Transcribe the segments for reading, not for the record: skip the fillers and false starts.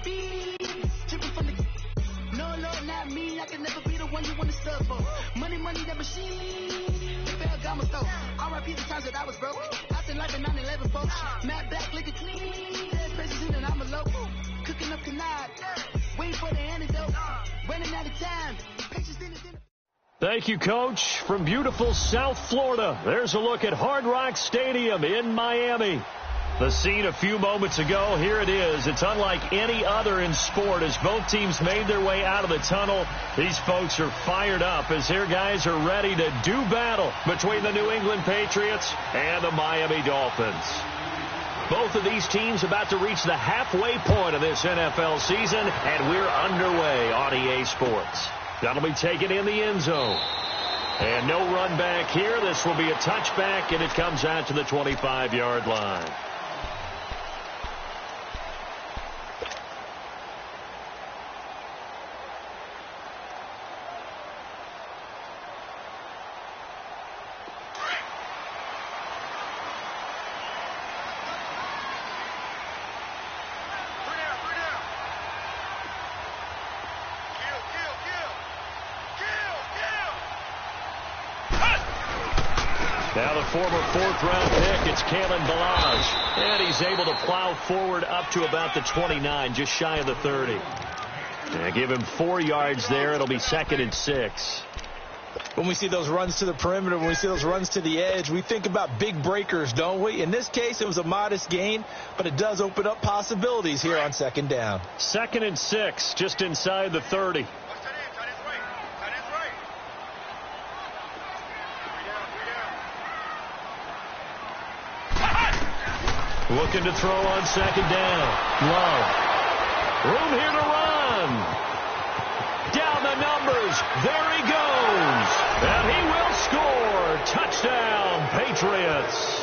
beat. Tripping from the... No, Lord, not me. I can never be the one you want to sub for. Money, that machine. Fail got my stuff. R.I.P. the times that I was broke. Acting like a 9/11 folks. Matt back, looking clean. Dead president and I'm a local. Cooking up canard. Waiting for the antidote. Running out of time. Patience in the dinner. Thank you, Coach. From beautiful South Florida, there's a look at Hard Rock Stadium in Miami. The scene a few moments ago, here it is. It's unlike any other in sport as both teams made their way out of the tunnel. These folks are fired up as their guys are ready to do battle between the New England Patriots and the Miami Dolphins. Both of these teams about to reach the halfway point of this NFL season, and we're underway on EA Sports. That'll be taken in the end zone. And no run back here. This will be a touchback, and it comes out to the 25-yard line. Now the former fourth-round pick, it's Kalen Ballage. And he's able to plow forward up to about the 29, just shy of the 30. And give him 4 yards there. It'll be 2nd and 6. When we see those runs to the perimeter, when we see those runs to the edge, we think about big breakers, don't we? In this case, it was a modest gain, but it does open up possibilities here on 2nd down. 2nd and 6, just inside the 30. Looking to throw on 2nd down. Love. Room here to run. Down the numbers. There he goes. And he will score. Touchdown, Patriots.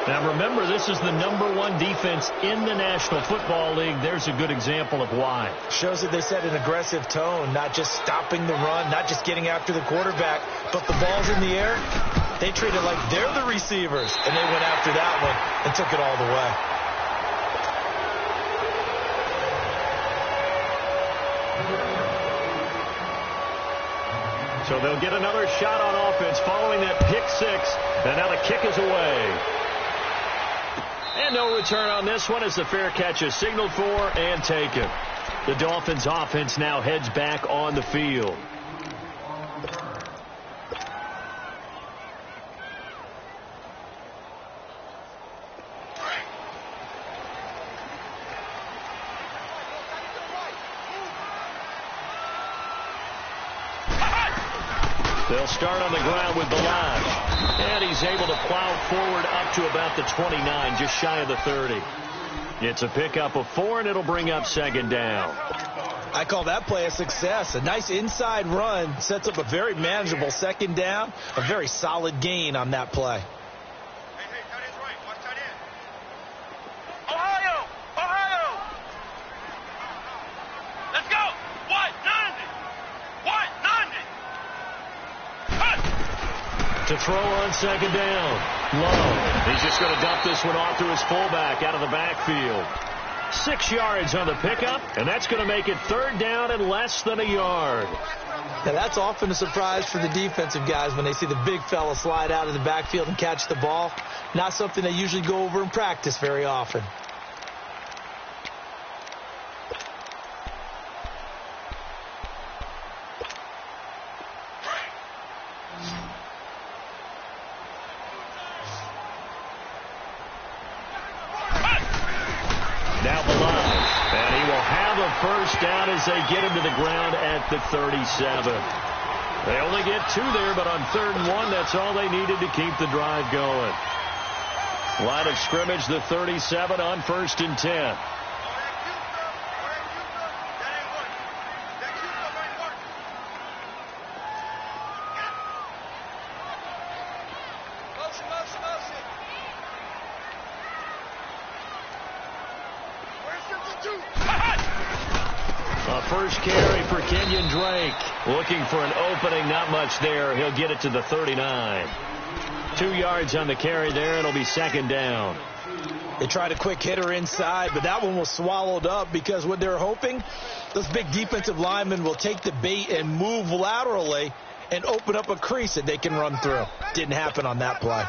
Now remember, this is the #1 defense in the National Football League. There's a good example of why. Shows that they set an aggressive tone, not just stopping the run, not just getting after the quarterback, but the ball's in the air. They treat it like they're the receivers, and they went after that one and took it all the way. So they'll get another shot on offense following that pick 6, and now the kick is away. And no return on this one as the fair catch is signaled for and taken. The Dolphins offense now heads back on the field. They'll start on the ground with Ballage. And he's able to plow forward up to about the 29, just shy of the 30. It's a pickup of 4, and it'll bring up 2nd down. I call that play a success. A nice inside run sets up a very manageable 2nd down. A very solid gain on that play. To throw on 2nd down. Love. He's just going to dump this one off to his fullback out of the backfield. 6 yards on the pickup, and that's going to make it 3rd down and less than a yard. Now that's often a surprise for the defensive guys when they see the big fella slide out of the backfield and catch the ball. Not something they usually go over in practice very often. Now Ballage, and he will have a 1st down as they get him to the ground at the 37. They only get 2 there, but on 3rd and 1, that's all they needed to keep the drive going. Line of scrimmage, the 37 on 1st and 10. A first carry for Kenyon Drake. Looking for an opening, not much there. He'll get it to the 39. 2 yards on the carry there. It'll be 2nd down. They tried a quick hitter inside, but that one was swallowed up because what they're hoping, those big defensive linemen will take the bait and move laterally and open up a crease that they can run through. Didn't happen on that play.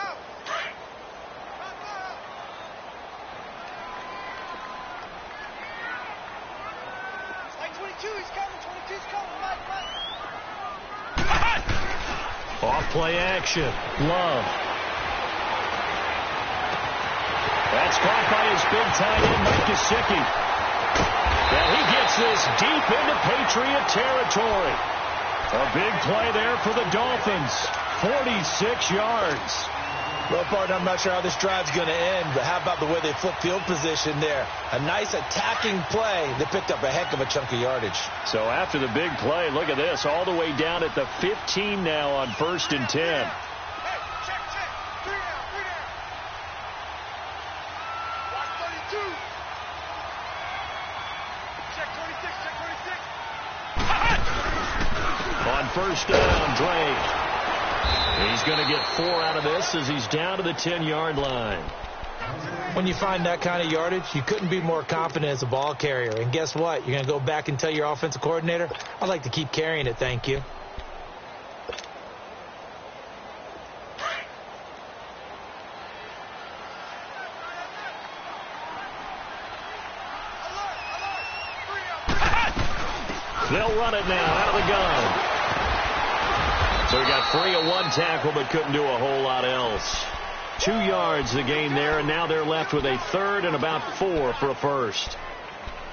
Off play action. Love. That's caught by his big tight end, Mike Gesicki. And he gets this deep into Patriot territory. A big play there for the Dolphins. 46 yards. Well, partner, I'm not sure how this drive's going to end, but how about the way they flip field position there? A nice attacking play that picked up a heck of a chunk of yardage. So after the big play, look at this, all the way down at the 15 now on 1st and 10. Hey, check. 3 down. Watch 32. Check 26. On 1st down, Drake. He's going to get 4 out of this as he's down to the 10-yard line. When you find that kind of yardage, you couldn't be more confident as a ball carrier. And guess what? You're going to go back and tell your offensive coordinator, I'd like to keep carrying it, thank you. They'll run it now out of the gun. So he got free of 1 tackle but couldn't do a whole lot else. 2 yards the gain there, and now they're left with a 3rd and about 4 for a first.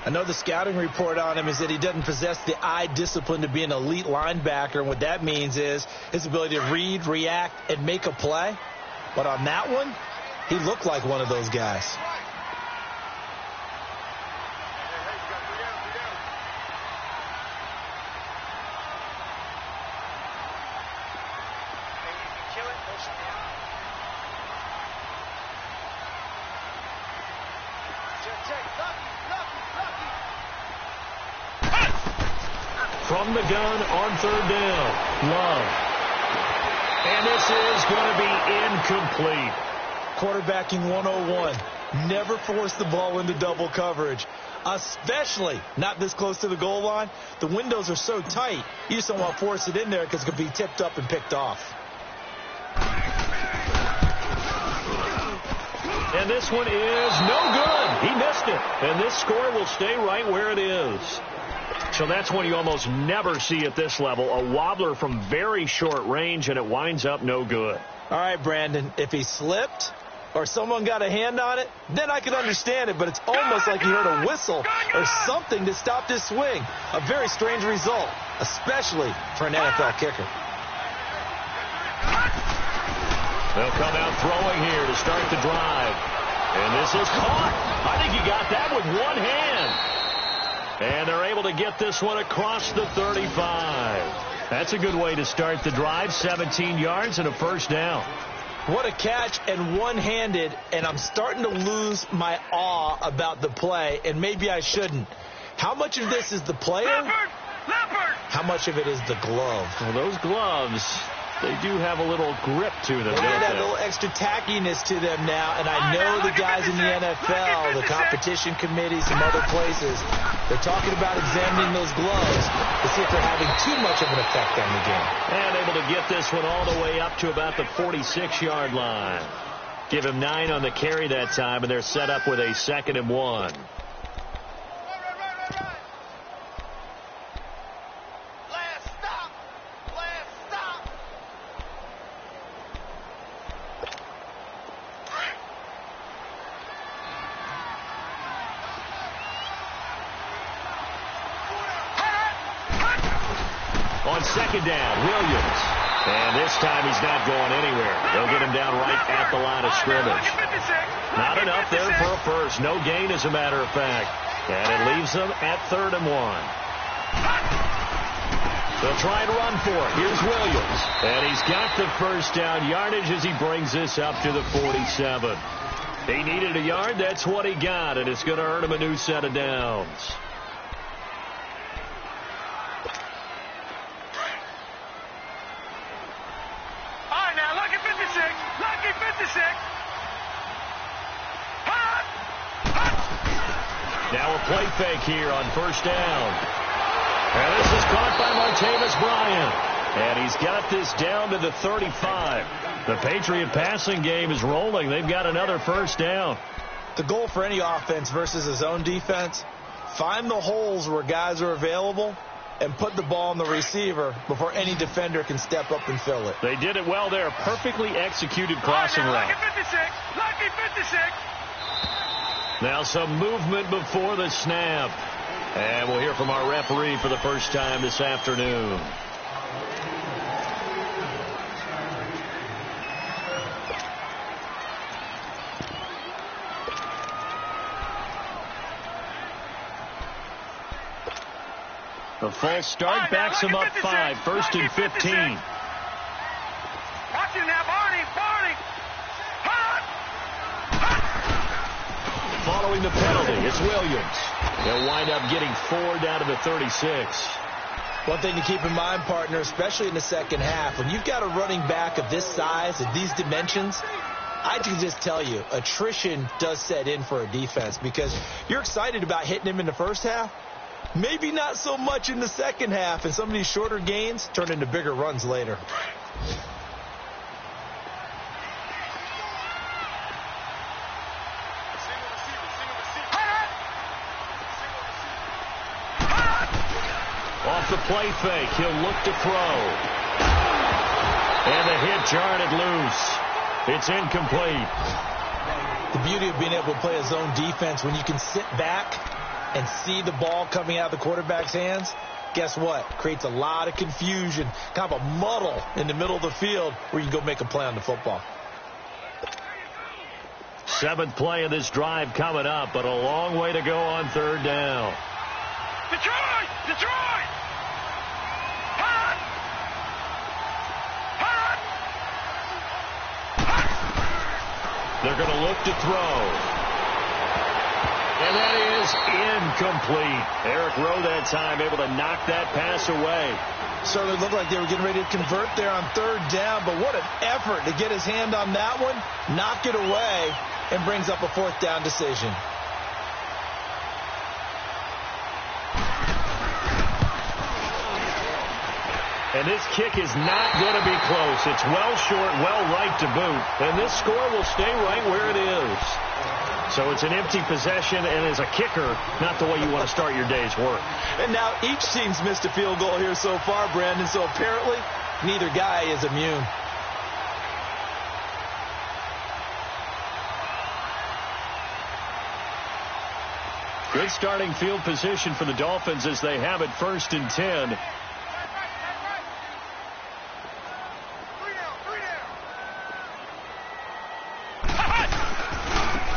I know the scouting report on him is that he doesn't possess the eye discipline to be an elite linebacker, and what that means is his ability to read, react, and make a play. But on that one, he looked like one of those guys. From the gun on 3rd down, Love. And this is going to be incomplete. Quarterbacking 101. Never force the ball into double coverage, especially not this close to the goal line. The windows are so tight, you just don't want to force it in there because it could be tipped up and picked off. And this one is no good. He missed it. And this score will stay right where it is. So that's one you almost never see at this level. A wobbler from very short range, and it winds up no good. All right, Brandon, if he slipped or someone got a hand on it, then I could understand it. But it's almost like he heard a whistle or something to stop this swing. A very strange result, especially for an NFL kicker. They'll come out throwing here to start the drive. And this is caught. I think he got that with one hand. And they're able to get this one across the 35. That's a good way to start the drive. 17 yards and a first down. What a catch, and one-handed, and I'm starting to lose my awe about the play, and maybe I shouldn't. How much of this is the player? Leopard! How much of it is the glove? Well, those gloves, they do have a little grip to them. They have a little extra tackiness to them now, and I know the guys in the NFL, the competition committee, some other places, they're talking about examining those gloves to see if they're having too much of an effect on the game. And able to get this one all the way up to about the 46-yard line. Give him 9 on the carry that time, and they're set up with a 2nd and 1. On 2nd down, Williams. And this time he's not going anywhere. They'll get him down right at the line of scrimmage. Not enough there for a first. No gain, as a matter of fact. And it leaves them at 3rd and 1. They'll try and run for it. Here's Williams. And he's got the first down yardage as he brings this up to the 47. He needed a yard. That's what he got. And it's going to earn him a new set of downs. Lucky 56. Now a play fake here on first down. And this is caught by Martavis Bryant. And he's got this down to the 35. The Patriot passing game is rolling. They've got another first down. The goal for any offense versus a zone defense, find the holes where guys are available and put the ball on the receiver before any defender can step up and fill it. They did it well there. Perfectly executed crossing route. Lucky 56. Now some movement before the snap. And we'll hear from our referee for the first time this afternoon. The false start backs him up 5, first and 15. Watch it now, Barney. Following the penalty, it's Williams. They'll wind up getting 4 down to the 36. One thing to keep in mind, partner, especially in the second half, when you've got a running back of this size, of these dimensions, I can just tell you, attrition does set in for a defense because you're excited about hitting him in the first half. Maybe not so much in the second half, and some of these shorter gains turn into bigger runs later. Off the play fake, he'll look to throw. And the hit jarred it loose. It's incomplete. The beauty of being able to play a zone defense when you can sit back and see the ball coming out of the quarterback's hands, guess what? Creates a lot of confusion, kind of a muddle in the middle of the field where you can go make a play on the football. 7th play of this drive coming up, but a long way to go on third down. Detroit! Hot! They're going to look to throw. And that is incomplete. Eric Rowe that time able to knock that pass away. Certainly looked like they were getting ready to convert there on third down, but what an effort to get his hand on that one, knock it away, and brings up a 4th down decision. And this kick is not going to be close. It's well short, well right to boot. And this score will stay right where it is. So it's an empty possession, and as a kicker, not the way you want to start your day's work. And now each team's missed a field goal here so far, Brandon, so apparently neither guy is immune. Good starting field position for the Dolphins as they have it 1st and 10.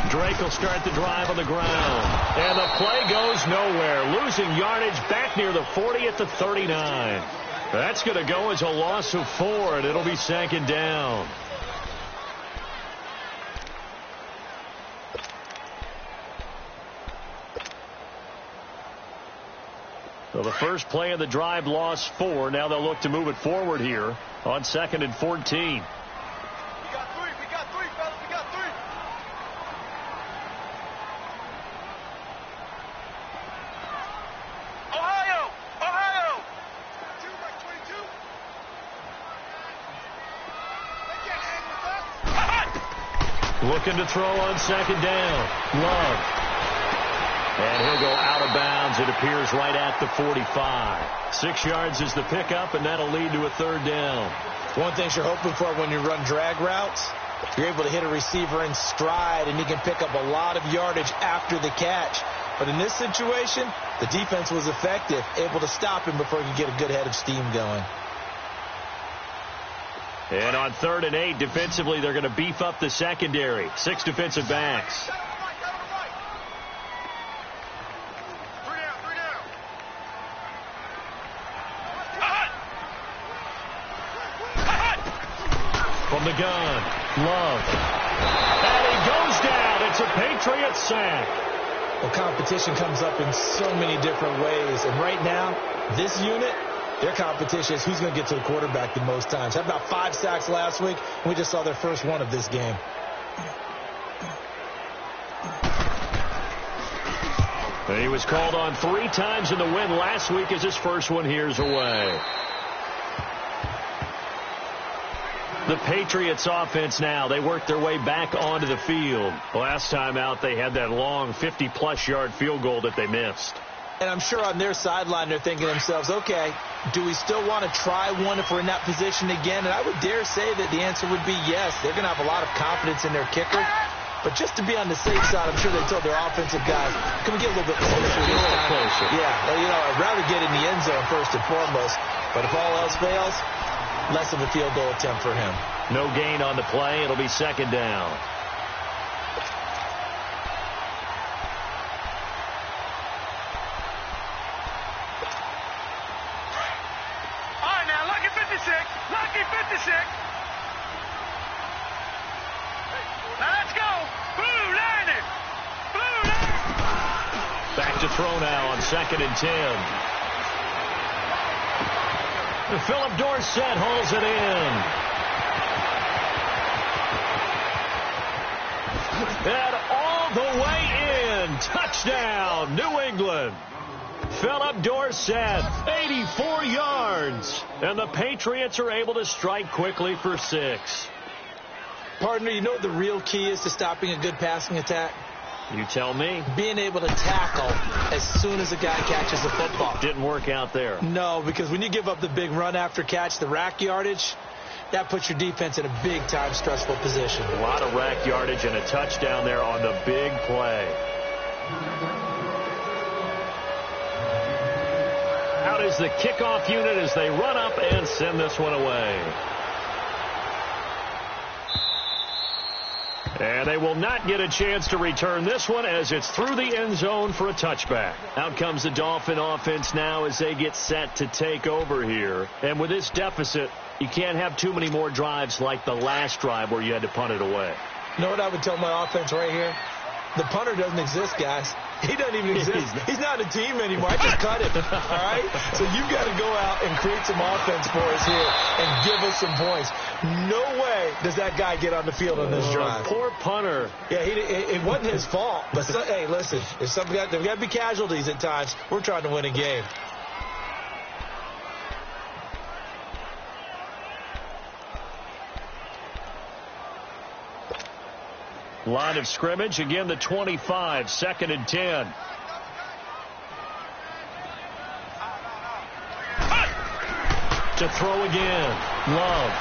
Drake will start the drive on the ground. And the play goes nowhere. Losing yardage back near the 40 at the 39. That's going to go as a loss of 4, and it'll be 2nd down. So the first play of the drive lost 4. Now they'll look to move it forward here on 2nd and 14. Looking to throw on 2nd down. Love. And he'll go out of bounds. It appears right at the 45. 6 yards is the pickup, and that'll lead to a 3rd down. One thing you're hoping for when you run drag routes, you're able to hit a receiver in stride, and he can pick up a lot of yardage after the catch. But in this situation, the defense was effective, able to stop him before he could get a good head of steam going. And on 3rd and 8, defensively, they're going to beef up the secondary. 6 defensive backs. From the gun, Love. And he goes down. It's a Patriot sack. Well, competition comes up in so many different ways. And right now, this unit, their competition is who's going to get to the quarterback the most times. Had about 5 sacks last week, and we just saw their first one of this game. He was called on 3 times in the win last week as his first one here's away. The Patriots offense now, they work their way back onto the field. Last time out, they had that long 50-plus yard field goal that they missed. And I'm sure on their sideline they're thinking to themselves, okay, do we still want to try one if we're in that position again? And I would dare say that the answer would be yes. They're going to have a lot of confidence in their kicker. But just to be on the safe side, I'm sure they told their offensive guys, can we get a little bit closer? A little closer. Yeah, well, I'd rather get in the end zone first and foremost. But if all else fails, less of a field goal attempt for him. No gain on the play. It'll be second down. All right, now, lucky 56. Lucky 56. Now, let's go. Blue Lightning. Blue Lightning. Back to throw now on 2nd and 10. Philip Dorsett hauls it in. And all the way in. Touchdown, New England. Philip Dorsett, 84 yards. And the Patriots are able to strike quickly for 6. Partner, you know what the real key is to stopping a good passing attack? You tell me. Being able to tackle as soon as a guy catches the football. Didn't work out there. No, because when you give up the big run after catch, the rack yardage, that puts your defense in a big-time stressful position. A lot of rack yardage and a touchdown there on the big play. Out is the kickoff unit as they run up and send this one away. And they will not get a chance to return this one as it's through the end zone for a touchback. Out comes the Dolphin offense now as they get set to take over here. And with this deficit, you can't have too many more drives like the last drive where you had to punt it away. You know what I would tell my offense right here? The punter doesn't exist, guys. He doesn't even exist. He's not a team anymore. I just cut it. All right? So you've got to go out and create some offense for us here and give us some points. No way does that guy get on the field on this drive. Poor punter. Yeah, it wasn't his fault. But, hey, listen, if there's got to be casualties at times. We're trying to win a game. Line of scrimmage, again the 25, 2nd and 10. To throw again, Love.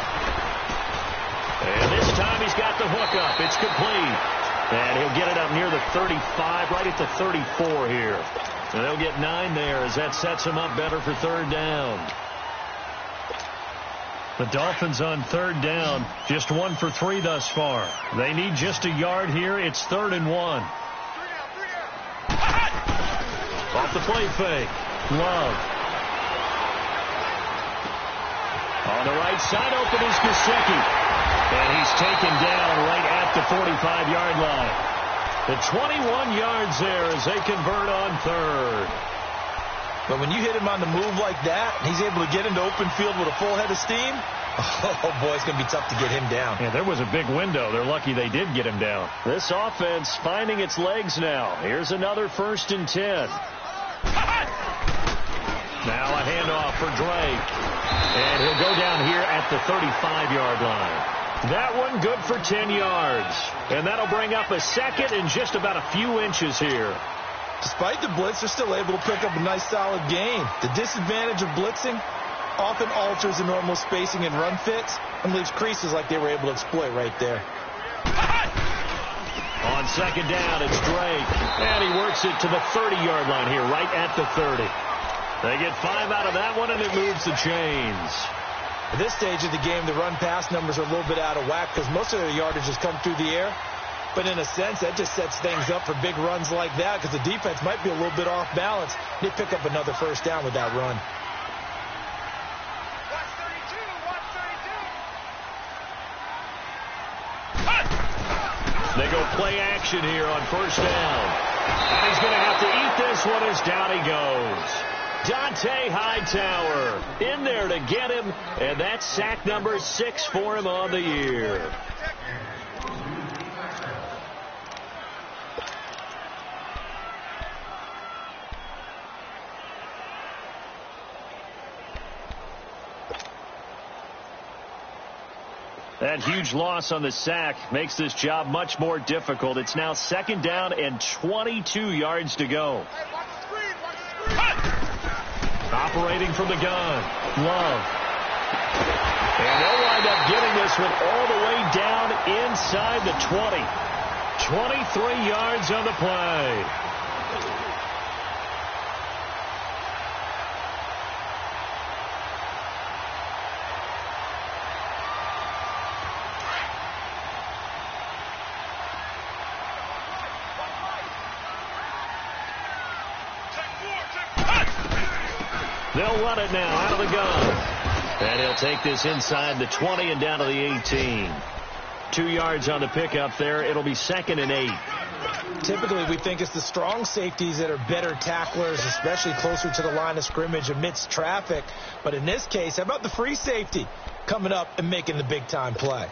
And this time he's got the hook up. It's complete. And he'll get it up near the 35, right at the 34 here. And they'll get 9 there as that sets him up better for 3rd down. The Dolphins on 3rd down, just 1 for 3 thus far. They need just a yard here. It's 3rd and 1. Off the play fake. Love. On the right side, open is Gesicki. And he's taken down right at the 45-yard line. The 21 yards there as they convert on 3rd. But when you hit him on the move like that, he's able to get into open field with a full head of steam, oh, boy, it's going to be tough to get him down. Yeah, there was a big window. They're lucky they did get him down. This offense finding its legs now. Here's another 1st and 10. Now a handoff for Drake. And he'll go down here at the 35-yard line. That one good for 10 yards. And that'll bring up a 2nd and just about a few inches here. Despite the blitz, they're still able to pick up a nice, solid gain. The disadvantage of blitzing often alters the normal spacing and run fits and leaves creases like they were able to exploit right there. On 2nd down, it's Drake. And he works it to the 30-yard line here, right at the 30. They get 5 out of that one, and it moves the chains. At this stage of the game, the run-pass numbers are a little bit out of whack because most of their yardage has come through the air. But in a sense, that just sets things up for big runs like that because the defense might be a little bit off balance. They pick up another 1st down with that run. 132. They go play action here on 1st down. And he's going to have to eat this one as down he goes. Dante Hightower in there to get him. And that's sack number 6 for him on the year. That huge loss on the sack makes this job much more difficult. It's now 2nd down and 22 yards to go. Operating from the gun, Love. And they'll wind up getting this one all the way down inside the 20. 23 yards on the play. They'll run it now out of the gun. And he'll take this inside the 20 and down to the 18. 2 yards on the pickup there. It'll be 2nd and 8. Typically, we think it's the strong safeties that are better tacklers, especially closer to the line of scrimmage amidst traffic. But in this case, how about the free safety coming up and making the big-time play?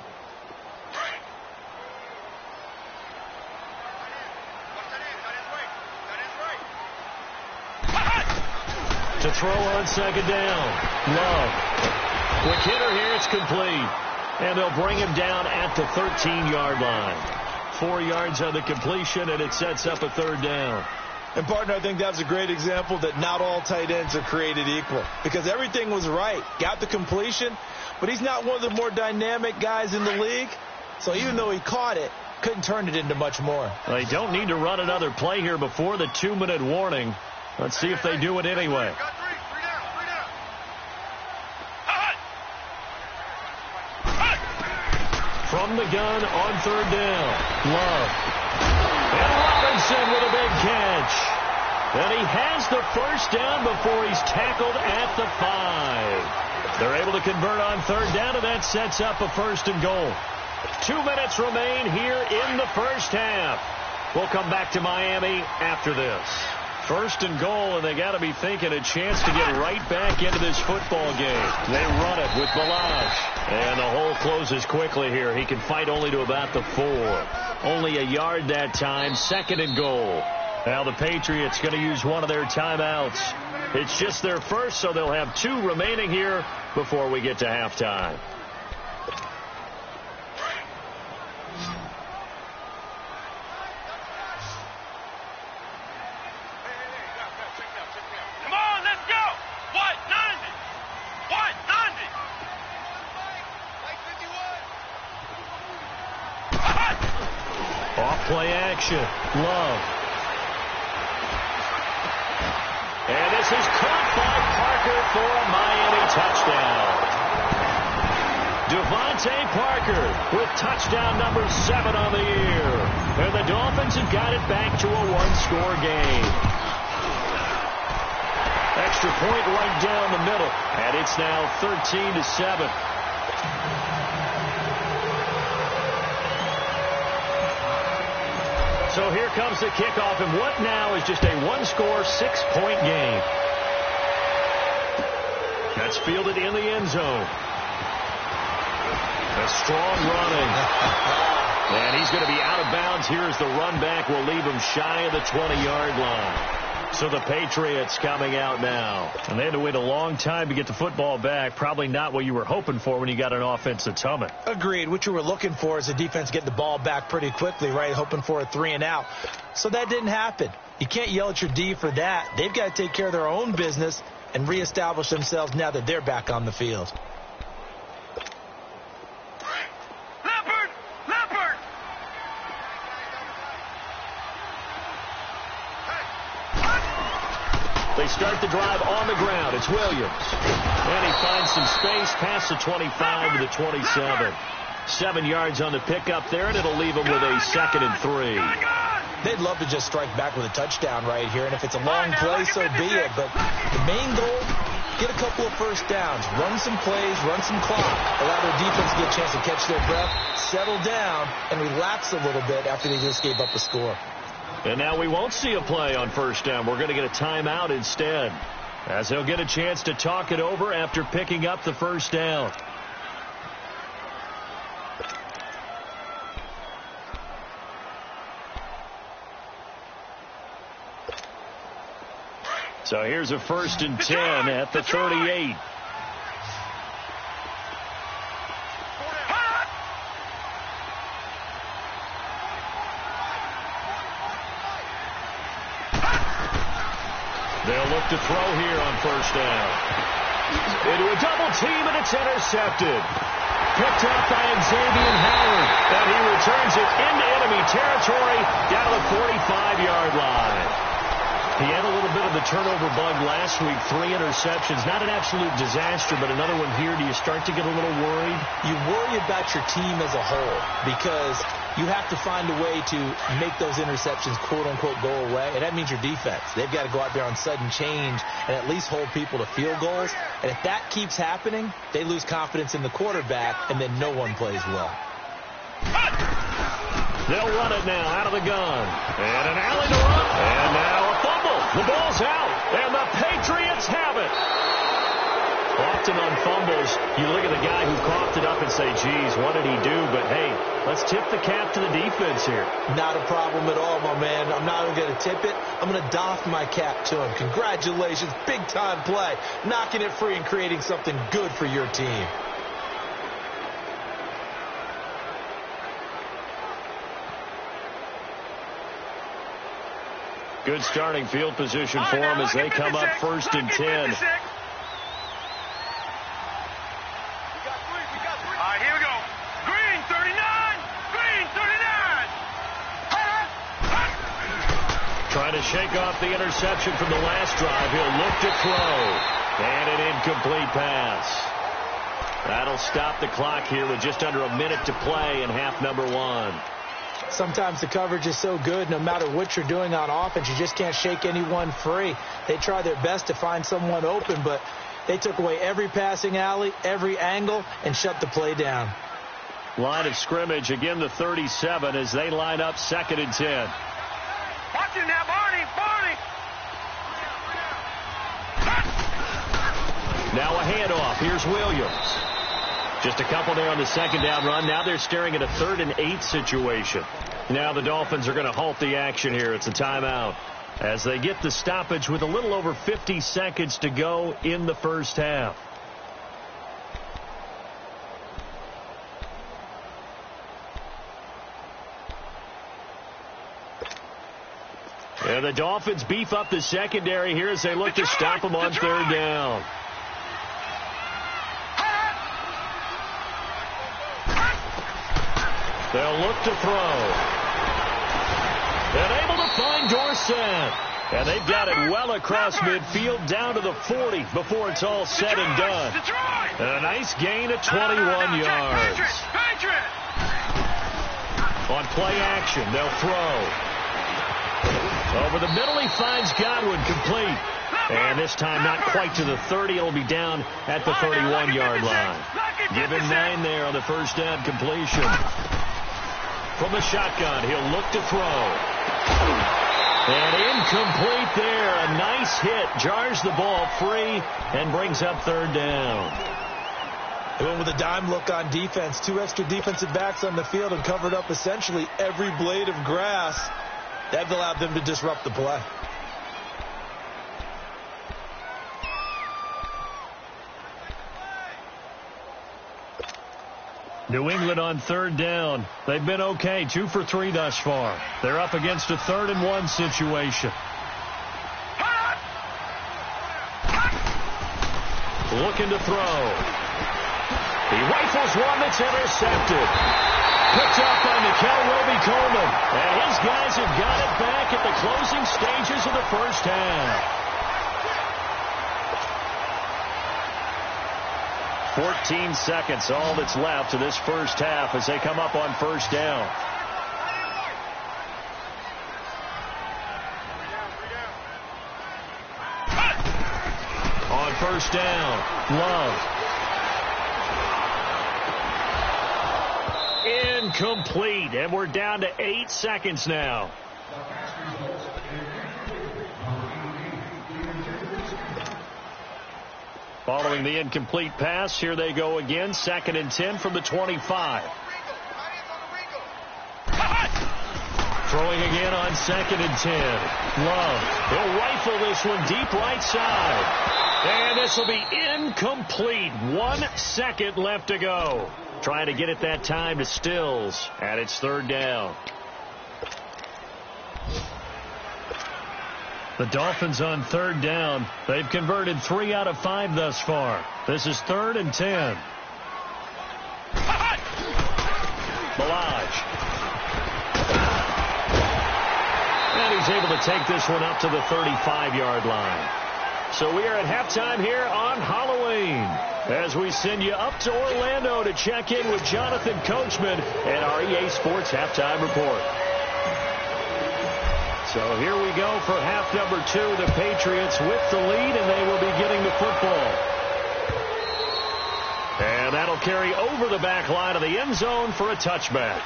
To throw on 2nd down. Love. Quick hitter here. It's complete. And they'll bring him down at the 13-yard line. 4 yards on the completion, and it sets up a 3rd down. And, partner, I think that's a great example that not all tight ends are created equal. Because everything was right. Got the completion, but he's not one of the more dynamic guys in the league. So even though he caught it, couldn't turn it into much more. They don't need to run another play here before the 2-minute warning. Let's see if they do it anyway. From the gun on 3rd down. Love. And Robinson with a big catch. And he has the 1st down before he's tackled at the 5. They're able to convert on 3rd down, and that sets up a 1st and goal. 2 minutes remain here in the 1st half. We'll come back to Miami after this. 1st and goal, and they got to be thinking a chance to get right back into this football game. They run it with Balazs. And the hole closes quickly here. He can fight only to about the 4. Only a yard that time. 2nd and goal. Now the Patriots going to use one of their timeouts. It's just their first, so they'll have 2 remaining here before we get to halftime. Play action. Love. And this is caught by Parker for a Miami touchdown. Devontae Parker with touchdown number 7 on the year. And the Dolphins have got it back to a 1-score game. Extra point right down the middle. And it's now 13-7. So here comes the kickoff, and what now is just a 1-score, 6-point game. That's fielded in the end zone. A strong running. And he's going to be out of bounds. Here's the run back. Will leave him shy of the 20-yard line. So the Patriots coming out now. And they had to wait a long time to get the football back. Probably not what you were hoping for when you got an offense that's humming. Agreed. What you were looking for is the defense getting the ball back pretty quickly, right? Hoping for a 3-and-out. So that didn't happen. You can't yell at your D for that. They've got to take care of their own business and reestablish themselves now that they're back on the field. They start the drive on the ground. It's Williams. And he finds some space past the 25 to the 27. 7 yards on the pickup there, and it'll leave him with a 2nd and 3. They'd love to just strike back with a touchdown right here, and if it's a long play, so be it. But the main goal, get a couple of 1st downs, run some plays, run some clock, allow their defense to get a chance to catch their breath, settle down, and relax a little bit after they just gave up a score. And now we won't see a play on 1st down. We're going to get a timeout instead, as they'll get a chance to talk it over after picking up the 1st down. So here's a 1st and 10 at the 38. They'll look to throw here on first down. Into a double team, and it's intercepted. Picked up by Xavier Howard. And he returns it into enemy territory down the 45-yard line. He had a little bit of the turnover bug last week. 3 interceptions. Not an absolute disaster, but another one here. Do you start to get a little worried? You worry about your team as a whole because you have to find a way to make those interceptions, quote-unquote, go away. And that means your defense. They've got to go out there on sudden change and at least hold people to field goals. And if that keeps happening, they lose confidence in the quarterback, and then no one plays well. They'll run it now out of the gun. And an alley to run. And now a fumble. The ball's out. And the Patriots have it. Often on fumbles, you look at the guy who coughed it up and say, geez, what did he do? But, hey, let's tip the cap to the defense here. Not a problem at all, my man. I'm not even going to tip it. I'm going to doff my cap to him. Congratulations. Big-time play. Knocking it free and creating something good for your team. Good starting field position for them as they come up 1st and 10. All right, here we go. Green, 39. Green, 39. Trying to shake off the interception from the last drive. He'll look to throw. And an incomplete pass. That'll stop the clock here with just under a minute to play in half number 1. Sometimes the coverage is so good, no matter what you're doing on offense, you just can't shake anyone free. They try their best to find someone open, but they took away every passing alley, every angle, and shut the play down. Line of scrimmage, again the 37 as they line up 2nd and 10. Watch it now, Barney. Now a handoff. Here's Williams. Just a couple there on the 2nd down run. Now they're staring at a 3rd and 8 situation. Now the Dolphins are going to halt the action here. It's a timeout as they get the stoppage with a little over 50 seconds to go in the first half. And the Dolphins beef up the secondary here as they look to stop them on 3rd down. They'll look to throw. And able to find Dorsett. And they've got it well across midfield down to the 40 before it's all said and done. And a nice gain of 21 yards. On play action, they'll throw. Over the middle, he finds Godwin complete. And this time not quite to the 30. It'll be down at the 31-yard line. Give him 9 there on the first down completion. From the shotgun, he'll look to throw. And incomplete there. A nice hit. Jars the ball free and brings up 3rd down. They went with a dime look on defense. 2 extra defensive backs on the field and covered up essentially every blade of grass. That allowed them to disrupt the play. New England on 3rd down. They've been okay. 2 for 3 thus far. They're up against a 3rd and 1 situation. Looking to throw. He rifles one that's intercepted. Picked up by Mikel Roby-Coleman. And his guys have got it back at the closing stages of the first half. 14 seconds, all that's left to this first half as they come up on 1st down. On 1st down, Love. Incomplete, and we're down to 8 seconds now. Following the incomplete pass, here they go again. 2nd and 10 from the 25. Throwing again on 2nd and 10. Love. He'll rifle this one deep right side. And this will be incomplete. 1 second left to go. Trying to get it that time to Stills. And it's 3rd down. The Dolphins on third down. They've converted 3 out of 5 thus far. This is 3rd and 10. Ballage. And he's able to take this one up to the 35-yard line. So we are at halftime here on Halloween as we send you up to Orlando to check in with Jonathan Coachman and our EA Sports Halftime Report. So here we go for half number 2. The Patriots with the lead, and they will be getting the football. And that'll carry over the back line of the end zone for a touchback.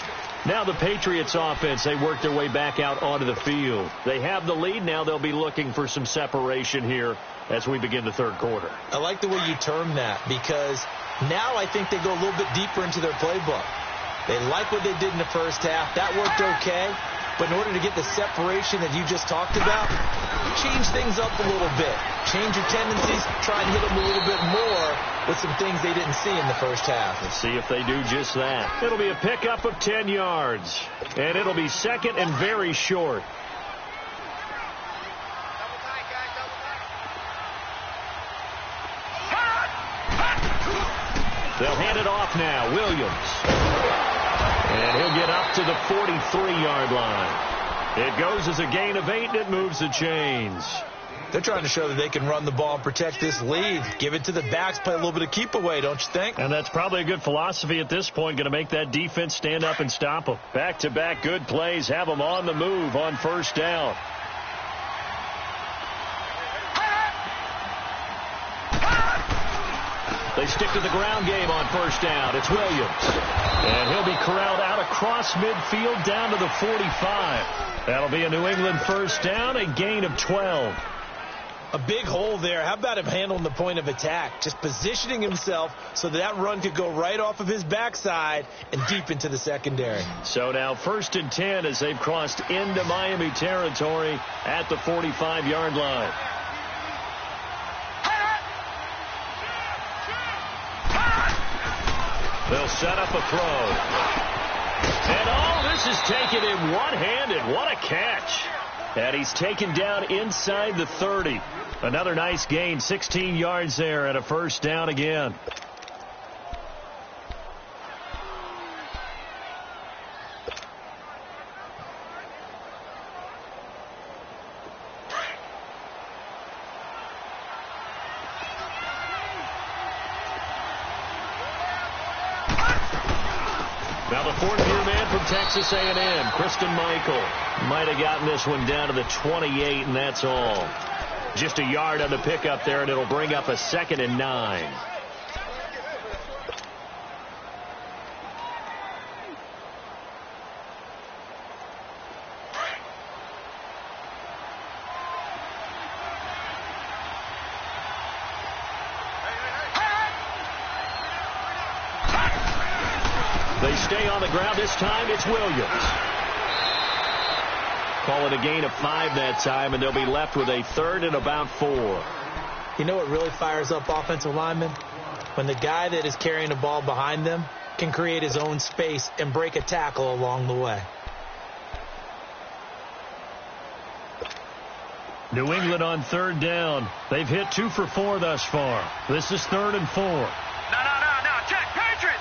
Now the Patriots offense, they work their way back out onto the field. They have the lead. Now they'll be looking for some separation here as we begin the third quarter. I like the way you term that, because now I think they go a little bit deeper into their playbook. They like what they did in the first half. That worked okay. But in order to get the separation that you just talked about, change things up a little bit. Change your tendencies. Try and hit them a little bit more with some things they didn't see in the first half. Let's see if they do just that. It'll be a pickup of 10 yards. And it'll be second and very short. They'll hand it off now. Williams. And he'll get up to the 43-yard line. It goes as a gain of 8, and it moves the chains. They're trying to show that they can run the ball and protect this lead. Give it to the backs, play a little bit of keep away, don't you think? And that's probably a good philosophy at this point, going to make that defense stand up and stop them. Back-to-back good plays, have them on the move on first down. They stick to the ground game on first down. It's Williams. And he'll be corralled out across midfield down to the 45. That'll be a New England first down, a gain of 12. A big hole there. How about him handling the point of attack? Just positioning himself so that run could go right off of his backside and deep into the secondary. So now 1st and 10 as they've crossed into Miami territory at the 45-yard line. They'll set up a throw. And this is taken in one-handed. What a catch. And he's taken down inside the 30. Another nice gain, 16 yards there and a first down again. Now the fourth-year man from Texas A&M, Christine Michael, might have gotten this one down to the 28, and that's all. Just a yard on the pickup there, and it'll bring up a 2nd and 9. They stay on the ground. This time it's Williams. Call it a gain of 5 that time, and they'll be left with a 3rd and about 4. You know what really fires up offensive linemen? When the guy that is carrying the ball behind them can create his own space and break a tackle along the way. New England on 3rd down. They've hit 2 for 4 thus far. This is 3rd and 4. No. Check. Patriots.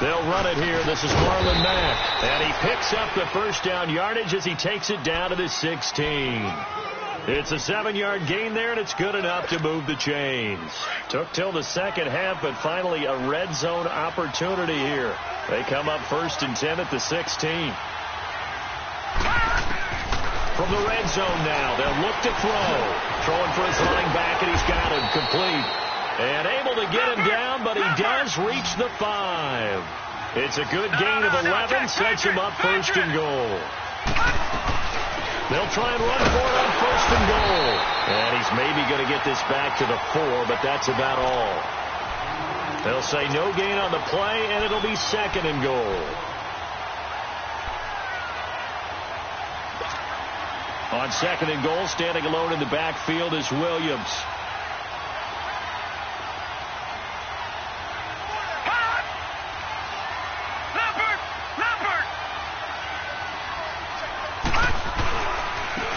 They'll run it here. This is Marlon Mack. And he picks up the first down yardage as he takes it down to the 16. It's a 7-yard gain there, and it's good enough to move the chains. Took till the second half, but finally a red zone opportunity here. They come up 1st and 10 at the 16. From the red zone now, they'll look to throw. Throwing for his line back, and he's got him complete. And able to get him down, but he does reach the 5. It's a good gain of 11, sets him up 1st and goal. They'll try and run for it on 1st and goal. And he's maybe going to get this back to the 4, but that's about all. They'll say no gain on the play, and it'll be 2nd and goal. On 2nd and goal, standing alone in the backfield is Williams.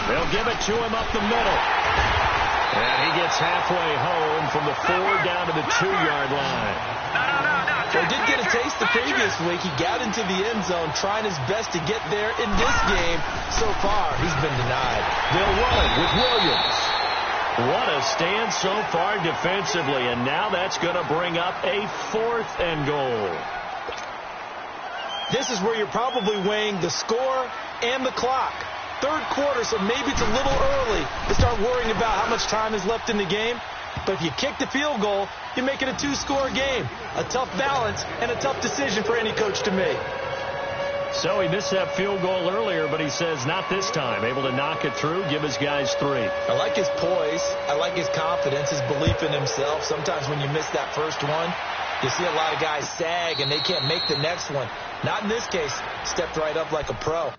They'll give it to him up the middle. And he gets halfway home from the 4 down to the 2-yard line. Well, he did get a taste the previous week. He got into the end zone trying his best to get there in this game. So far, he's been denied. They'll run it with Williams. What a stand so far defensively, and now that's going to bring up a 4th and goal. This is where you're probably weighing the score and the clock. Third quarter, so maybe it's a little early to start worrying about how much time is left in the game. But if you kick the field goal, you make it a 2-score game. A tough balance and a tough decision for any coach to make. So he missed that field goal earlier, but he says not this time. Able to knock it through, give his guys 3. I like his poise. I like his confidence, his belief in himself. Sometimes when you miss that first one, you see a lot of guys sag and they can't make the next one. Not in this case. Stepped right up like a pro.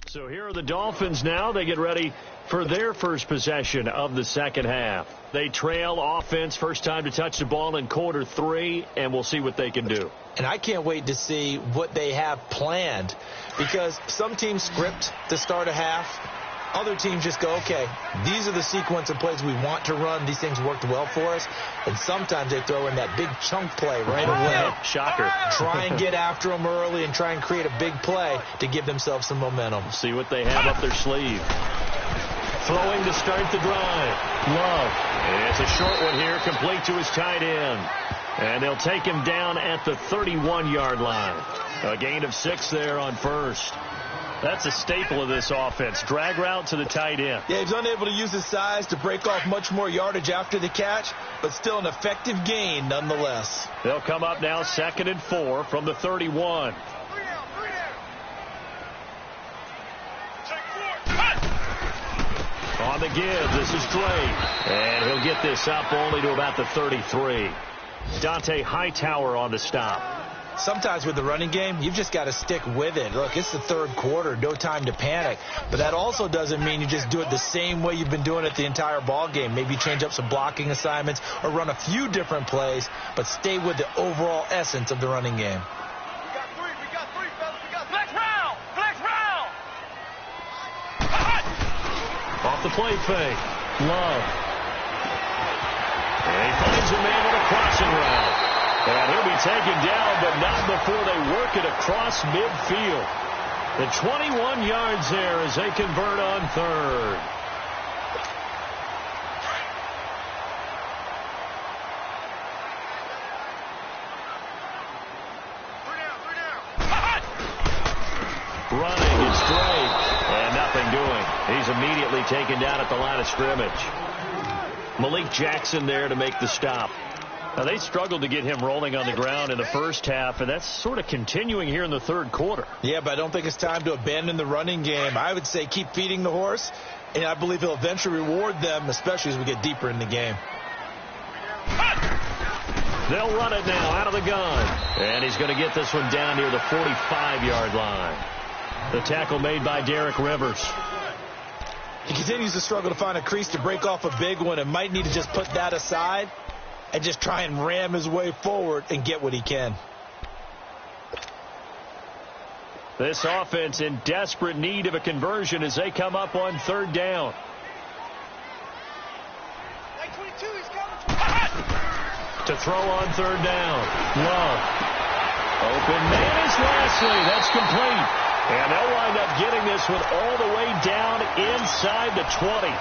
So here are the Dolphins now. They get ready for their first possession of the second half. They trail offense, first time to touch the ball in quarter 3, and we'll see what they can do. And I can't wait to see what they have planned, because some teams script to start a half. Other teams just go, okay, these are the sequence of plays we want to run. These things worked well for us. And sometimes they throw in that big chunk play right away. Shocker. Try and get after them early and try and create a big play to give themselves some momentum. See what they have up their sleeve. Throwing to start the drive. Love. And it's a short one here, complete to his tight end. And they'll take him down at the 31-yard line. A gain of 6 there on first. That's a staple of this offense. Drag route to the tight end. Yeah, he's unable to use his size to break off much more yardage after the catch, but still an effective gain nonetheless. They'll come up now 2nd and 4 from the 31. On the give, this is Drake. And he'll get this up only to about the 33. Dante Hightower on the stop. Sometimes with the running game, you've just got to stick with it. Look, it's the third quarter, no time to panic. But that also doesn't mean you just do it the same way you've been doing it the entire ball game. Maybe change up some blocking assignments or run a few different plays, but stay with the overall essence of the running game. We got three, fellas. We got flex round. Off the play fake. Love. And he finds a man with a crossing route. And he'll be taken down, but not before they work it across midfield. The 21 yards there as they convert on 3rd. Running is Drake. And nothing doing. He's immediately taken down at the line of scrimmage. Malik Jackson there to make the stop. Now, they struggled to get him rolling on the ground in the first half, and that's sort of continuing here in the third quarter. Yeah, but I don't think it's time to abandon the running game. I would say keep feeding the horse, and I believe he'll eventually reward them, especially as we get deeper in the game. They'll run it now out of the gun, and he's going to get this one down near the 45-yard line. The tackle made by Derek Rivers. He continues to struggle to find a crease to break off a big one and might need to just put that aside and just try and ram his way forward and get what he can. This offense in desperate need of a conversion as they come up on 3rd down. To throw on 3rd down. Love. Open man is Lashley. That's complete. And they'll wind up getting this one all the way down inside the 20.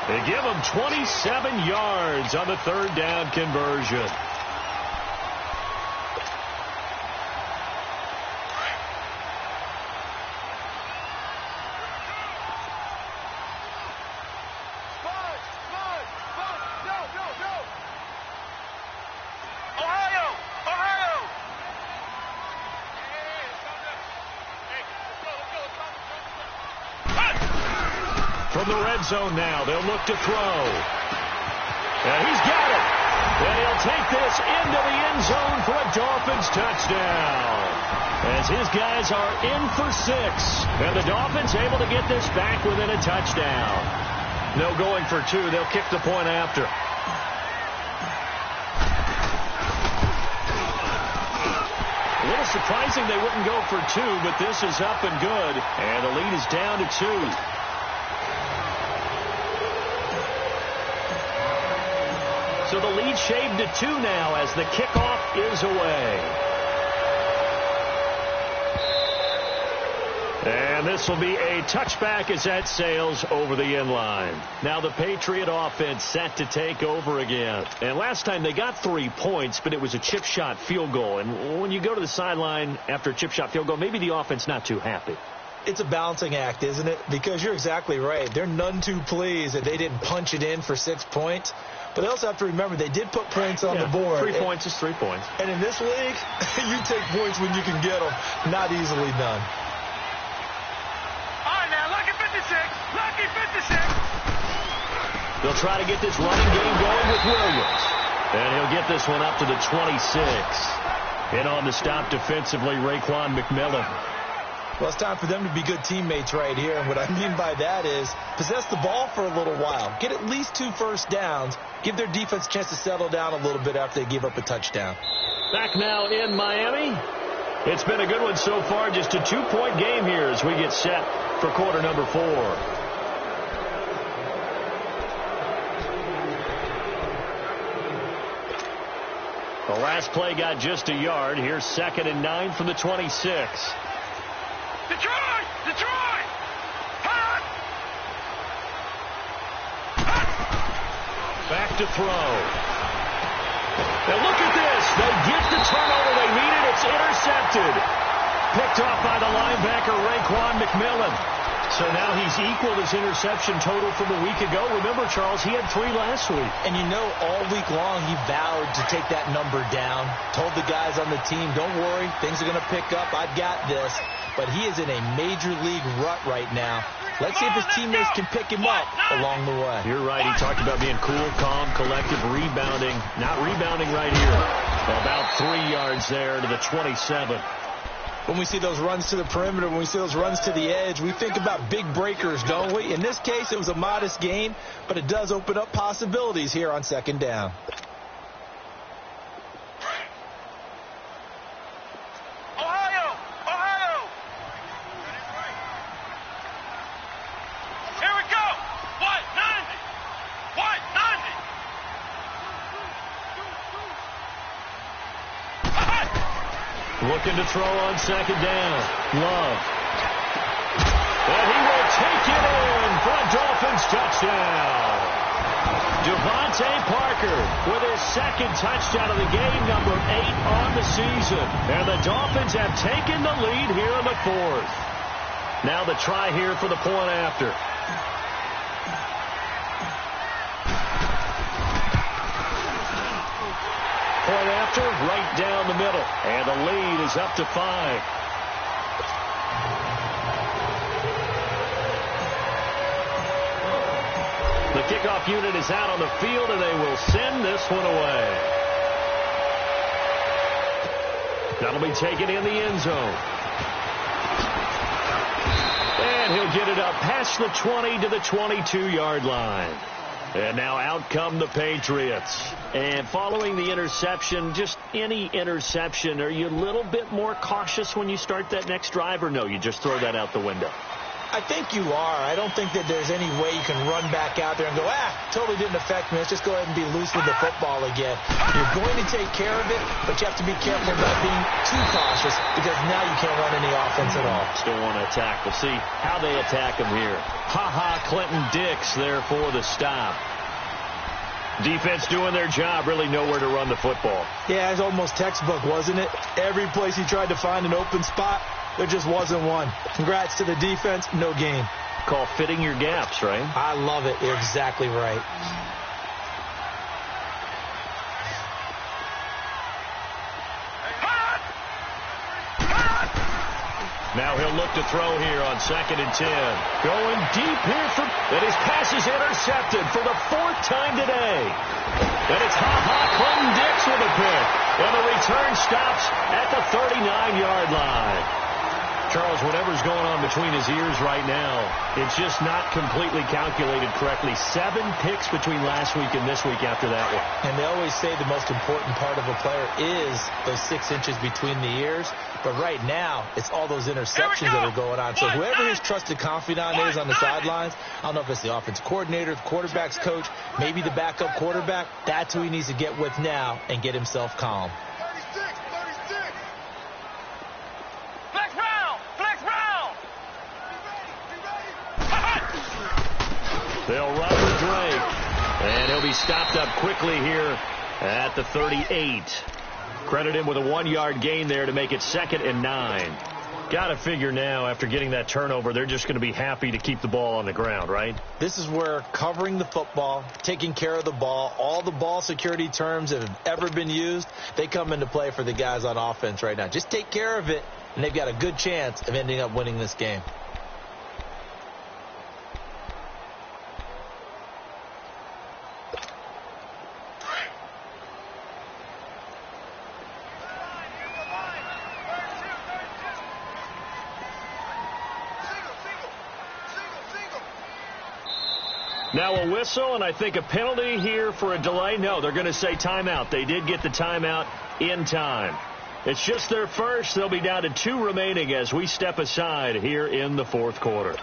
They give them 27 yards on the 3rd down conversion. From the red zone now, they'll look to throw. And he's got it. And he'll take this into the end zone for a Dolphins touchdown. As his guys are in for 6. And the Dolphins able to get this back within a touchdown. No going for 2. They'll kick the point after. A little surprising they wouldn't go for 2, but this is up and good. And the lead is down to 2. So the lead shaved to 2 now as the kickoff is away. And this will be a touchback as that sails over the end line. Now the Patriot offense set to take over again. And last time they got 3 points, but it was a chip shot field goal. And when you go to the sideline after a chip shot field goal, maybe the offense not too happy. It's a balancing act, isn't it? Because you're exactly right. They're none too pleased that they didn't punch it in for 6 points. But they also have to remember they did put points on the board. 3 points is 3 points. And in this league, you take points when you can get them. Not easily done. All right, now, lucky 56. Lucky 56. They'll try to get this running game going with Williams. And he'll get this one up to the 26. And on the stop defensively, Raekwon McMillan. Well, it's time for them to be good teammates right here. And what I mean by that is possess the ball for a little while. Get at least 2 first downs. Give their defense a chance to settle down a little bit after they give up a touchdown. Back now in Miami. It's been a good one so far. Just a 2-point game here as we get set for quarter number 4. The last play got just a yard. Here's 2nd and 9 from the 26. Detroit! Detroit! Hot! Back to throw. Now look at this. They get the turnover they needed. It's intercepted. Picked off by the linebacker, Raekwon McMillan. So now he's equaled his interception total from a week ago. Remember, Charles, he had 3 last week. And you know, all week long he vowed to take that number down. Told the guys on the team, don't worry, things are going to pick up. I've got this. But he is in a major league rut right now. Let's see if his teammates can pick him up along the way. You're right. He talked about being cool, calm, collective, rebounding. Not rebounding right here. About 3 yards there to the 27. When we see those runs to the perimeter, when we see those runs to the edge, we think about big breakers, don't we? In this case, it was a modest gain, but it does open up possibilities here on 2nd down. Ohio! Ohio! Here we go! What? 90! What? 90! Looking to throw on 2nd down. Love. And he will take it in for a Dolphins touchdown. Devontae Parker with his 2nd touchdown of the game, number 8 on the season. And the Dolphins have taken the lead here in the 4th. Now the try here for the point after. Point after, right down the middle. And the lead is up to 5. The kickoff unit is out on the field, and they will send this one away. That'll be taken in the end zone. And he'll get it up past the 20 to the 22-yard line. And now out come the Patriots. And following the interception, just any interception, are you a little bit more cautious when you start that next drive, or no, you just throw that out the window? I think you are. I don't think that there's any way you can run back out there and go, totally didn't affect me. Let's just go ahead and be loose with the football again. You're going to take care of it, but you have to be careful about being too cautious because now you can't run any offense at all. Still want to attack. We'll see how they attack him here. Clinton Dix there for the stop. Defense doing their job, really nowhere to run the football. Yeah, it's almost textbook, wasn't it? Every place he tried to find an open spot, there just wasn't one. Congrats to the defense, no gain. Call fitting your gaps, right? I love it. You're exactly right. Now he'll look to throw here on 2nd and 10. Going deep here and his pass is intercepted for the 4th time today. And it's Clinton-Dix with a pick. And the return stops at the 39-yard line. Charles, whatever's going on between his ears right now, it's just not completely calculated correctly. 7 picks between last week and this week after that one. And they always say the most important part of a player is those 6 inches between the ears. But right now, it's all those interceptions that are going on. So whoever his trusted confidant is on the sidelines, I don't know if it's the offensive coordinator, the quarterback's coach, maybe the backup quarterback, that's who he needs to get with now and get himself calm. They'll run with Drake, and he'll be stopped up quickly here at the 38. Credit him with a 1-yard gain there to make it 2nd and 9. Got to figure now, after getting that turnover, they're just going to be happy to keep the ball on the ground, right? This is where covering the football, taking care of the ball, all the ball security terms that have ever been used, they come into play for the guys on offense right now. Just take care of it, and they've got a good chance of ending up winning this game. Now a whistle, and I think a penalty here for a delay. No, they're going to say timeout. They did get the timeout in time. It's just their first. They'll be down to 2 remaining as we step aside here in the 4th quarter.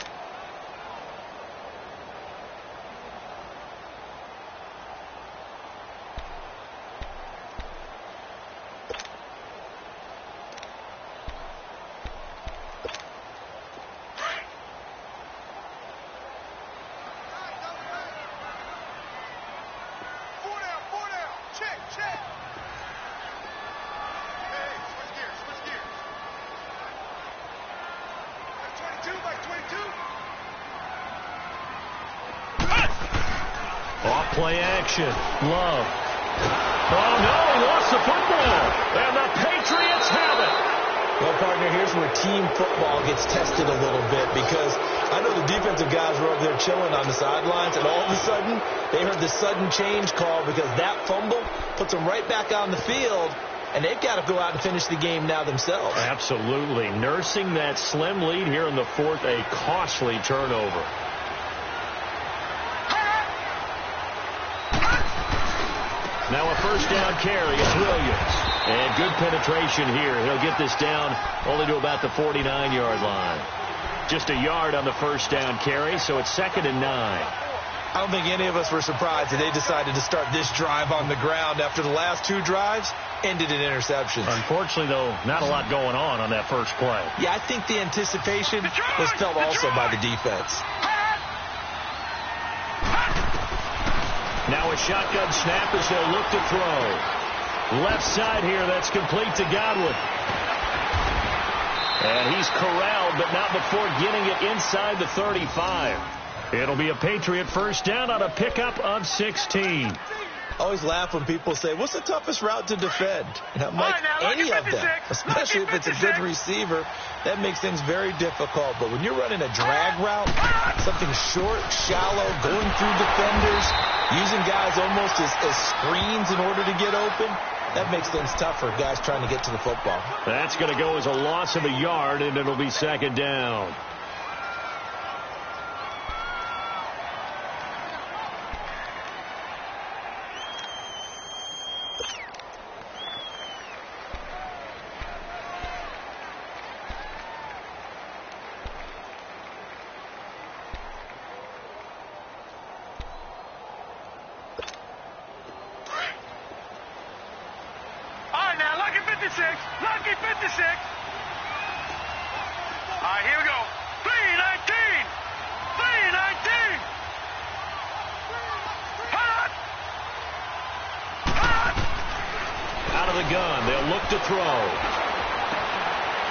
Play action. Love. Oh, no, he lost the football. And the Patriots have it. Well, partner, here's where team football gets tested a little bit because I know the defensive guys were over there chilling on the sidelines, and all of a sudden, they heard the sudden change call because that fumble puts them right back on the field, and they've got to go out and finish the game now themselves. Absolutely. Nursing that slim lead here in the 4th, a costly turnover. Now a first down carry. It's Williams. And good penetration here. He'll get this down only to about the 49-yard line. Just a yard on the first down carry, so it's 2nd and 9. I don't think any of us were surprised that they decided to start this drive on the ground after the last 2 drives ended in interceptions. Unfortunately, though, not a lot going on that first play. Yeah, I think the anticipation was felt also by the defense. Now a shotgun snap as they'll look to throw. Left side here, that's complete to Godwin. And he's corralled, but not before getting it inside the 35. It'll be a Patriot first down on a pickup of 16. I always laugh when people say, what's the toughest route to defend? And I'm like, any of them, especially if it's a good receiver, that makes things very difficult. But when you're running a drag route, something short, shallow, going through defenders, using guys almost as screens in order to get open, that makes things tough for guys trying to get to the football. That's going to go as a loss of a yard, and it'll be 2nd down. Lucky 56. All right, here we go. 319. 319. Out of the gun. They'll look to throw.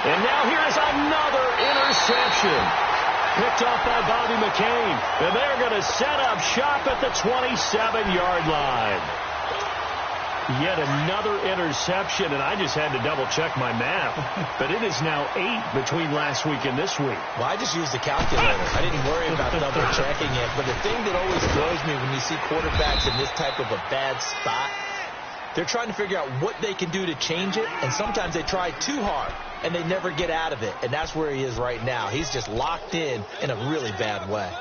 And now here is another interception. Picked off by Bobby McCain. And they're going to set up shop at the 27-yard line. Yet another interception, and I just had to double-check my math. But it is now 8 between last week and this week. Well, I just used the calculator. I didn't worry about double-checking it. But the thing that always throws me when you see quarterbacks in this type of a bad spot, they're trying to figure out what they can do to change it, and sometimes they try too hard, and they never get out of it. And that's where he is right now. He's just locked in a really bad way.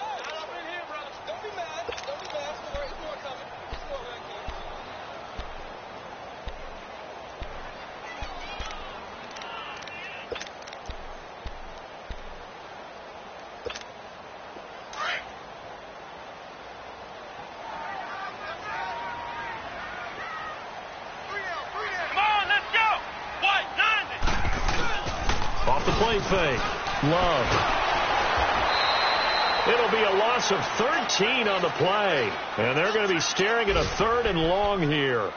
Fake. Love. It'll be a loss of 13 on the play. And they're going to be staring at a 3rd and long here.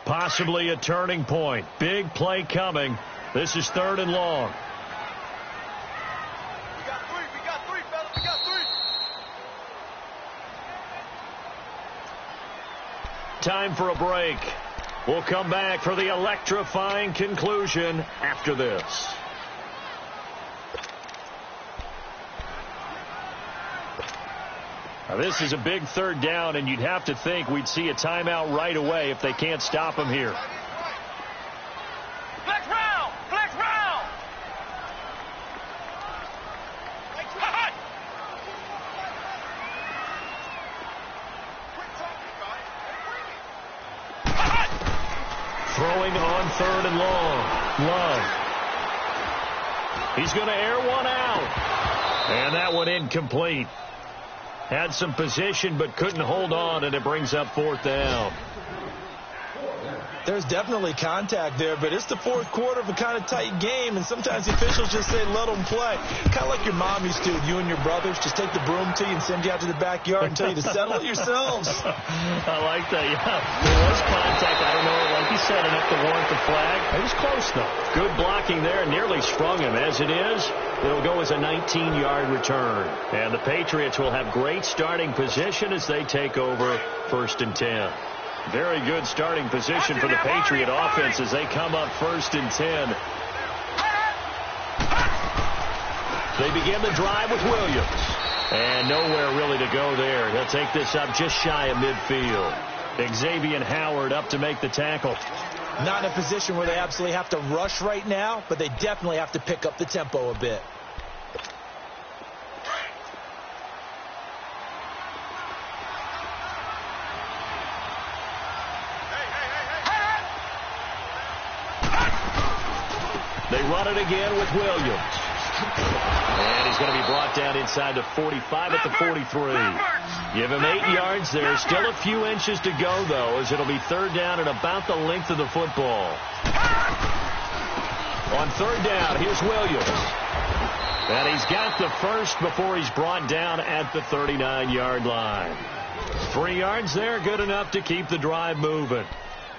Possibly a turning point. Big play coming. This is 3rd and long. Time for a break. We'll come back for the electrifying conclusion after this. Now, this is a big 3rd down, and you'd have to think we'd see a timeout right away if they can't stop him here. Flex round! Flex round! Throwing on 3rd and long. Love. He's going to air one out. And that one incomplete. Had some position but couldn't hold on, and it brings up 4th down. There's definitely contact there, but it's the 4th quarter of a kind of tight game, and sometimes the officials just say let them play. Kind of like your mom used to, you and your brothers, just take the broom to you and send you out to the backyard and tell you to settle it yourselves. I like that, yeah. There was contact. I don't know, like you said, enough to warrant the flag. It was close, though. Good blocking there, nearly sprung him. As it is, it'll go as a 19-yard return. And the Patriots will have great starting position as they take over 1st and 10. Very good starting position for the Patriot offense as they come up 1st and 10. They begin the drive with Williams. And nowhere really to go there. He'll take this up just shy of midfield. Xavier Howard up to make the tackle. Not in a position where they absolutely have to rush right now, but they definitely have to pick up the tempo a bit. They run it again with Williams. And he's going to be brought down inside the 45 at the 43. Give him 8 yards there. Still a few inches to go, though, as it'll be 3rd down and about the length of the football. On 3rd down, here's Williams. And he's got the first before he's brought down at the 39-yard line. 3 yards there, good enough to keep the drive moving.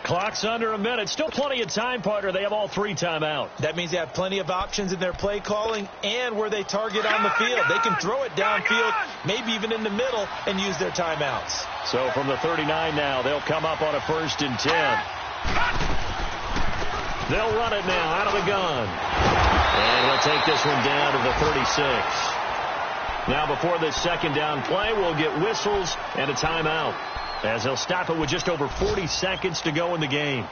Clock's under a minute. Still plenty of time, partner. They have all 3 timeouts. That means they have plenty of options in their play calling and where they target on the field. They can throw it downfield, maybe even in the middle, and use their timeouts. So from the 39 now, they'll come up on a 1st and 10. They'll run it now out of the gun. And he'll take this one down to the 36. Now before this 2nd down play, we'll get whistles and a timeout, as they'll stop it with just over 40 seconds to go in the game.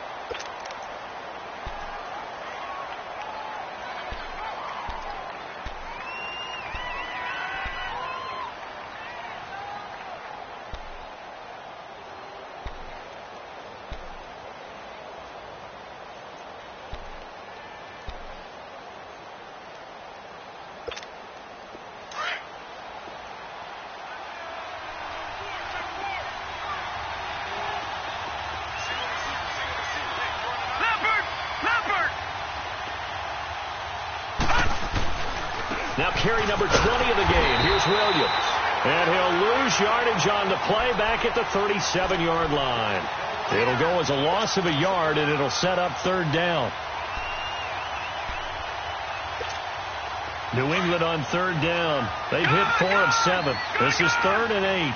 Now carry number 20 of the game. Here's Williams. And he'll lose yardage on the play back at the 37-yard line. It'll go as a loss of a yard, and it'll set up third down. New England on third down. They've hit 4 of 7. This is 3rd and 8.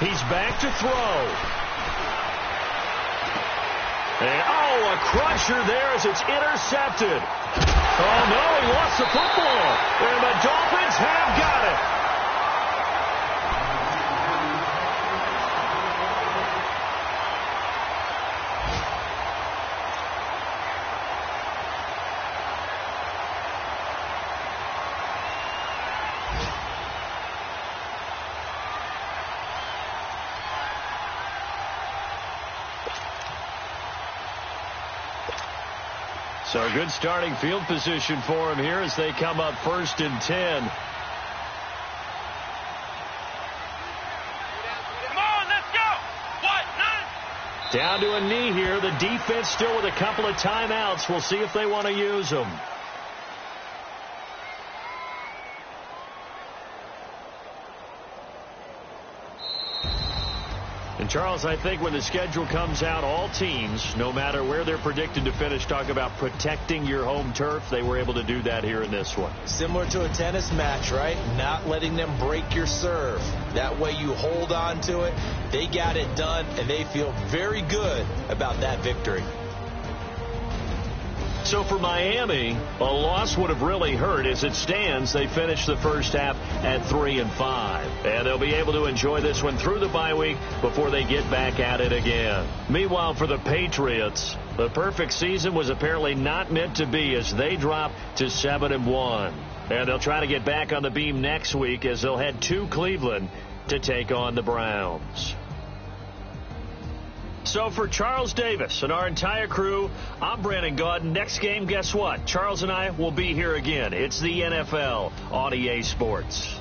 He's back to throw. And, a crusher there as it's intercepted. Oh, no, he lost the football. And the Dolphins have got it. So a good starting field position for him here as they come up 1st and 10. Come on, let's go. What? None? Down to a knee here. The defense still with a couple of timeouts. We'll see if they want to use them. And, Charles, I think when the schedule comes out, all teams, no matter where they're predicted to finish, talk about protecting your home turf. They were able to do that here in this one. Similar to a tennis match, right? Not letting them break your serve. That way you hold on to it. They got it done, and they feel very good about that victory. So for Miami, a loss would have really hurt. As it stands, they finished the first half at 3-5. And they'll be able to enjoy this one through the bye week before they get back at it again. Meanwhile, for the Patriots, the perfect season was apparently not meant to be as they drop to 7-1. And they'll try to get back on the beam next week as they'll head to Cleveland to take on the Browns. So for Charles Davis and our entire crew, I'm Brandon Gaudin. Next game, guess what? Charles and I will be here again. It's the NFL on EA Sports.